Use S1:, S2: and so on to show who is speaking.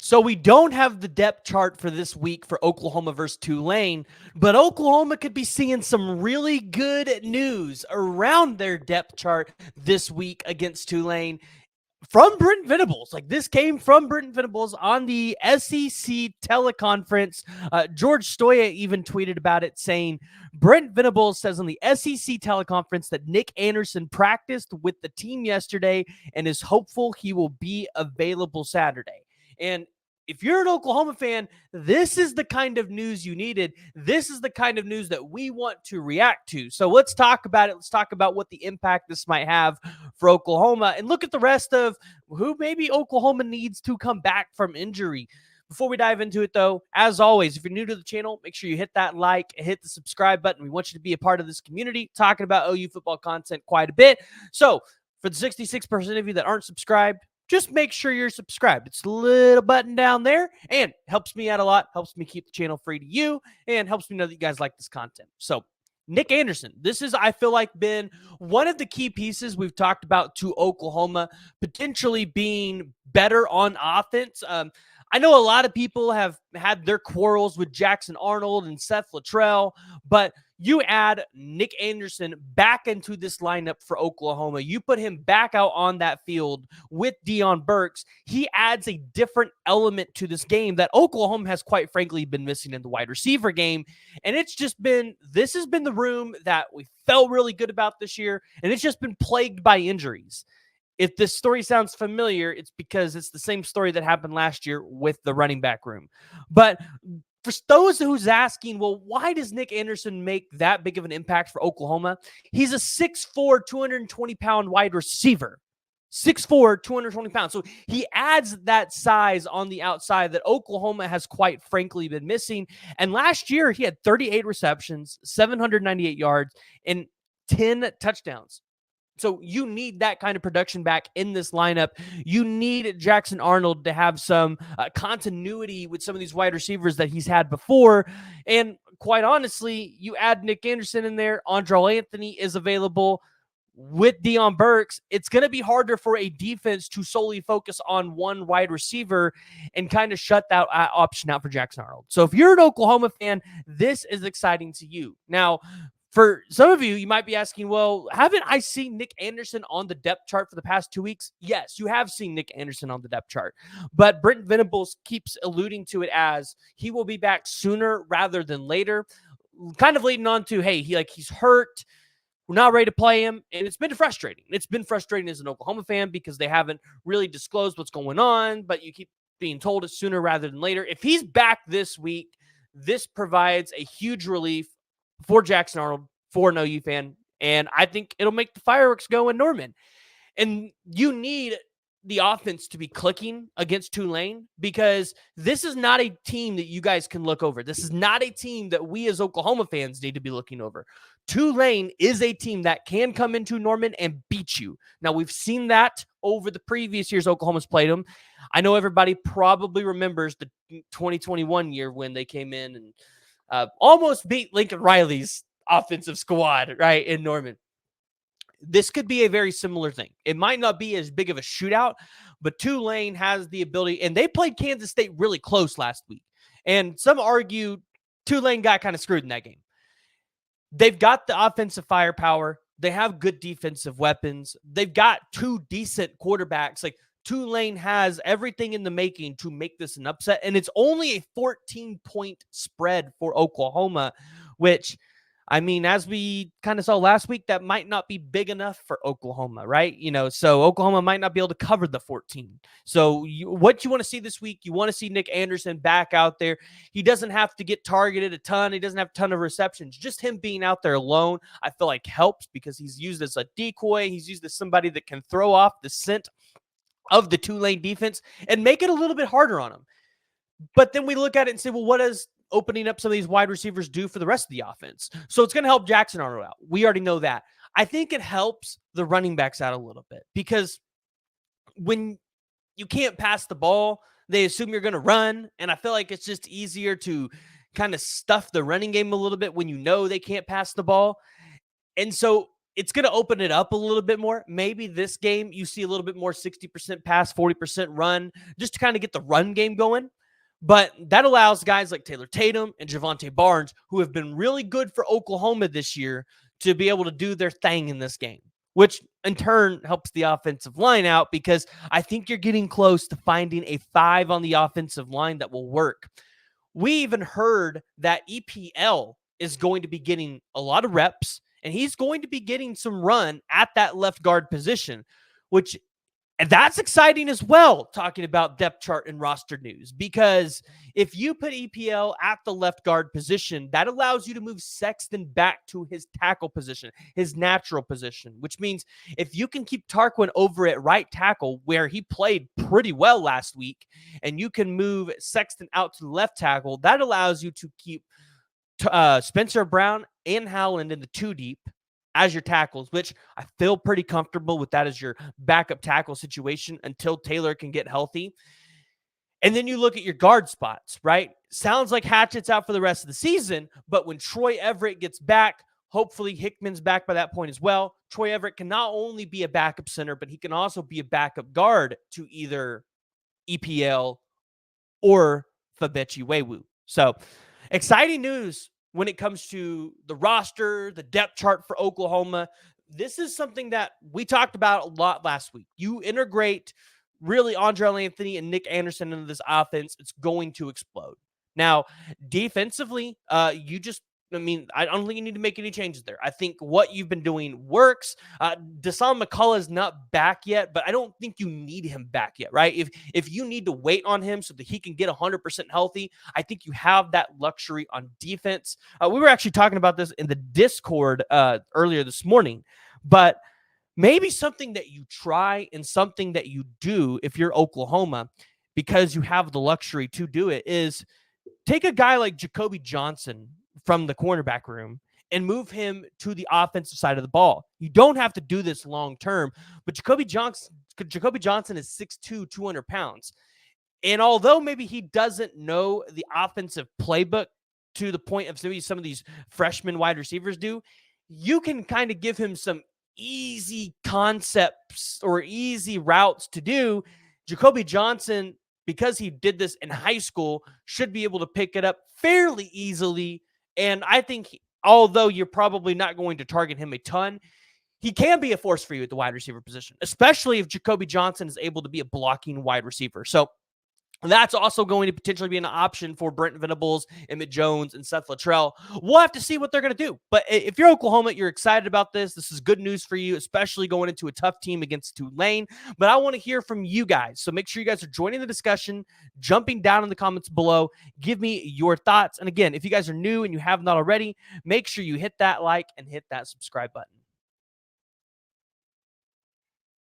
S1: So we don't have the depth chart for this week for Oklahoma versus Tulane, but Oklahoma could be seeing some really good news around their depth chart this week against Tulane from Brent Venables. Like, this came from Brent Venables on the SEC teleconference. George Stoya even tweeted about it, saying Brent Venables says on the SEC teleconference that Nic Anderson practiced with the team yesterday and is hopeful he will be available Saturday. And if you're an Oklahoma fan, this is the kind of news you needed. This is the kind of news that we want to react to. So let's talk about it. Let's talk about what the impact this might have for Oklahoma and look at the rest of who maybe Oklahoma needs to come back from injury. Before we dive into it, though, as always, if you're new to the channel, make sure you hit that like and hit the subscribe button. We want you to be a part of this community, talking about OU football content quite a bit. So for the 66% of you that aren't subscribed, just make sure you're subscribed. It's a little button down there and helps me out a lot, helps me keep the channel free to you, and helps me know that you guys like this content. So Nic Anderson, this is, I feel like, been one of the key pieces we've talked about to Oklahoma potentially being better on offense. I know a lot of people have had their quarrels with Jackson Arnold and Seth Luttrell, but you add Nic Anderson back into this lineup for Oklahoma. You put him back out on that field with Deion Burks. He adds a different element to this game that Oklahoma has, quite frankly, been missing in the wide receiver game. And it's just been, this has been the room that we felt really good about this year, and it's just been plagued by injuries. If this story sounds familiar, it's because it's the same story that happened last year with the running back room. But for those who's asking, well, why does Nic Anderson make that big of an impact for Oklahoma? He's a 6'4", 220-pound wide receiver. 6'4", 220 pounds. So he adds that size on the outside that Oklahoma has, quite frankly, been missing. And last year, he had 38 receptions, 798 yards, and 10 touchdowns. So you need that kind of production back in this lineup. You need Jackson Arnold to have some continuity with some of these wide receivers that he's had before. And quite honestly, you add Nic Anderson in there. Andrel Anthony is available with Deion Burks. It's going to be harder for a defense to solely focus on one wide receiver and kind of shut that option out for Jackson Arnold. So if you're an Oklahoma fan, this is exciting to you. Now, for some of you, you might be asking, well, haven't I seen Nic Anderson on the depth chart for the past 2 weeks? Yes, you have seen Nic Anderson on the depth chart. But Brent Venables keeps alluding to it as he will be back sooner rather than later, kind of leading on to, hey, he's hurt. We're not ready to play him. And it's been frustrating. It's been frustrating as an Oklahoma fan because they haven't really disclosed what's going on, but you keep being told it's sooner rather than later. If he's back this week, this provides a huge relief for Jackson Arnold, for an OU fan, and I think it'll make the fireworks go in Norman. And you need the offense to be clicking against Tulane because this is not a team that you guys can look over. This is not a team that we as Oklahoma fans need to be looking over. Tulane is a team that can come into Norman and beat you. Now, we've seen that over the previous years Oklahoma's played them. I know everybody probably remembers the 2021 year when they came in and almost beat Lincoln Riley's offensive squad, right, in Norman. This could be a very similar thing. It might not be as big of a shootout, but Tulane has the ability, and they played Kansas State really close last week. And some argue Tulane got kind of screwed in that game. They've got the offensive firepower. They have good defensive weapons. They've got two decent quarterbacks. Like, Tulane has everything in the making to make this an upset, and it's only a 14-point spread for Oklahoma, which, I mean, as we kind of saw last week, that might not be big enough for Oklahoma, right? So Oklahoma might not be able to cover the 14. So what you want to see this week, you want to see Nic Anderson back out there. He doesn't have to get targeted a ton. He doesn't have a ton of receptions. Just him being out there alone, I feel like helps because he's used as a decoy. He's used as somebody that can throw off the scent of the Tulane defense and make it a little bit harder on them. But then we look at it and say, well, what does opening up some of these wide receivers do for the rest of the offense? So it's going to help Jackson Arnold out. We already know that. I think it helps the running backs out a little bit because when you can't pass the ball, they assume you're going to run. And I feel like it's just easier to kind of stuff the running game a little bit when you know they can't pass the ball. And so it's going to open it up a little bit more. Maybe this game you see a little bit more 60% pass, 40% run, just to kind of get the run game going. But that allows guys like Taylor Tatum and Javonte Barnes, who have been really good for Oklahoma this year, to be able to do their thing in this game, which in turn helps the offensive line out, because I think you're getting close to finding a 5 on the offensive line that will work. We even heard that EPL is going to be getting a lot of reps, and he's going to be getting some run at that left guard position, which and that's exciting as well, talking about depth chart and roster news, because if you put EPL at the left guard position, that allows you to move Sexton back to his tackle position, his natural position, which means if you can keep Tarquin over at right tackle, where he played pretty well last week, and you can move Sexton out to the left tackle, that allows you to keep Spencer Brown and Howland in the 2 deep as your tackles, which I feel pretty comfortable with that as your backup tackle situation until Taylor can get healthy. And then you look at your guard spots, right? Sounds like Hatchett's out for the rest of the season, but when Troy Everett gets back, hopefully Hickman's back by that point as well. Troy Everett can not only be a backup center, but he can also be a backup guard to either EPL or Fabechi Wewu. So exciting news when it comes to the roster, the depth chart for Oklahoma. This is something that we talked about a lot last week. You integrate really Andrell Anthony and Nic Anderson into this offense, it's going to explode. Now, defensively, I don't think you need to make any changes there. I think what you've been doing works. Deshaun McCullough is not back yet, but I don't think you need him back yet, right? If you need to wait on him so that he can get 100% healthy, I think you have that luxury on defense. We were actually talking about this in the Discord earlier this morning, but maybe something that you try and something that you do if you're Oklahoma, because you have the luxury to do it, is take a guy like Jacoby Johnson from the cornerback room and move him to the offensive side of the ball. You don't have to do this long term, but Jacoby Johnson is 6'2", 200 pounds. And although maybe he doesn't know the offensive playbook to the point of maybe some of these freshman wide receivers do, you can kind of give him some easy concepts or easy routes to do. Jacoby Johnson, because he did this in high school, should be able to pick it up fairly easily. And I think, although you're probably not going to target him a ton, he can be a force for you at the wide receiver position, especially if Jacoby Johnson is able to be a blocking wide receiver. So that's also going to potentially be an option for Brent Venables, Emmett Jones, and Seth Luttrell. We'll have to see what they're going to do. But if you're Oklahoma, you're excited about this. This is good news for you, especially going into a tough team against Tulane. But I want to hear from you guys. So make sure you guys are joining the discussion, jumping down in the comments below. Give me your thoughts. And again, if you guys are new and you have not already, make sure you hit that like and hit that subscribe button.